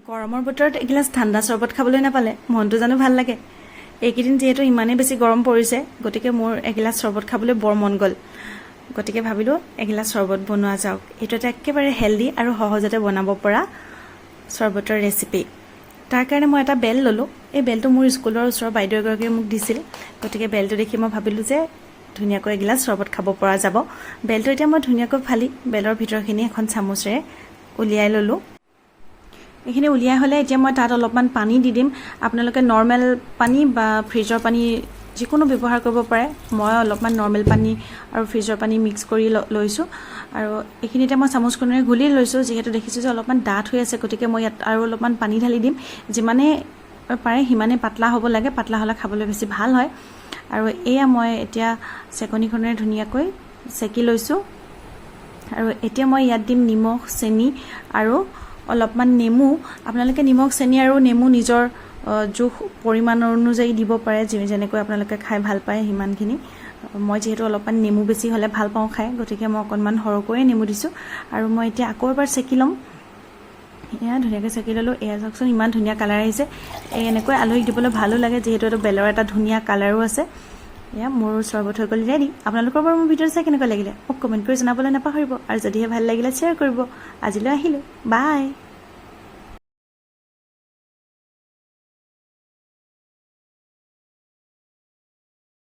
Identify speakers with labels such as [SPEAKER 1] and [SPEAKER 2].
[SPEAKER 1] গৰমৰ বতৰত এগিলাচ ঠাণ্ডা চৰবত খাবলৈ নাপালে মনটো জানো ভাল লাগে। এইকেইদিন যিহেতু ইমানেই বেছি গৰম পৰিছে, গতিকে মোৰ এগিলাচ চৰবত খাবলৈ বৰ মন গ'ল। গতিকে ভাবিলোঁ এগিলাচ চৰবত বনোৱা যাওক। এইটো এটা একেবাৰে হেল্ডি আৰু সহজতে বনাব পৰা চৰবতৰ ৰেচিপি। তাৰ কাৰণে মই এটা বেল ল'লোঁ। এই বেলটো মোৰ স্কুলৰ ওচৰৰ বাইদেউ এগৰাকীয়ে মোক দিছিল। গতিকে বেলটো দেখি মই ভাবিলোঁ যে ধুনীয়াকৈ এগিলাচ চৰবত খাব পৰা যাব। বেলটো এতিয়া মই ধুনীয়াকৈ ফালি বেলৰ ভিতৰখিনি এখন চামুচেৰে উলিয়াই ল'লোঁ। এইখিনি উলিয়াই হ'লে এতিয়া মই তাত অলপমান পানী দি দিম। আপোনালোকে নৰ্মেল পানী বা ফ্ৰিজৰ পানী যিকোনো ব্যৱহাৰ কৰিব পাৰে। মই অলপমান নৰ্মেল পানী আৰু ফ্ৰিজৰ পানী মিক্স কৰি লৈছোঁ আৰু এইখিনিতে মই চামুচখনেৰে ঘুলি লৈছোঁ। যিহেতু দেখিছোঁ যে অলপমান ডাঠ হৈ আছে, গতিকে মই ইয়াত আৰু অলপমান পানী ঢালি দিম। যিমানে পাৰে সিমানে পাতলা হ'ব লাগে, পাতলা হ'লে খাবলৈ বেছি ভাল হয়। আৰু এয়া মই এতিয়া চেকনিখনেৰে ধুনীয়াকৈ চেকি লৈছোঁ। আৰু এতিয়া মই ইয়াত দিম নিমখ, চেনি আৰু অলপমান নেমু। আপোনালোকে নিমখ, চেনি আৰু নেমু নিজৰ জোখ পৰিমাণৰ অনুযায়ী দিব পাৰে, যেনেকৈ আপোনালোকে খাই ভাল পায় সিমানখিনি। মই যিহেতু অলপমান নেমু বেছি হ'লে ভাল পাওঁ খাই, গতিকে মই অকণমান সৰহকৈয়ে নেমু দিছোঁ। আৰু মই এতিয়া আকৌ এবাৰ চেকি ল'ম। এয়া ধুনীয়াকৈ চেকি ল'লোঁ। এয়া চাওকচোন ইমান ধুনীয়া কালাৰ আহিছে। এনেকৈ আলহীক দিবলৈ ভালো লাগে, যিহেতু এইটো বেলৰ এটা ধুনীয়া কালাৰো আছে। এয়া মোৰ চৰবত হৈ গ'ল ৰেডি। আপোনালোকৰ বাৰু মোৰ ভিডিঅ'টো চাই কেনেকুৱা লাগিলে মোক কমেণ্ট কৰি জনাবলৈ নাপাহৰিব। আৰু যদিহে ভাল লাগিলে শ্বেয়াৰ কৰিব। আজিলৈ আহিলোঁ, বাই।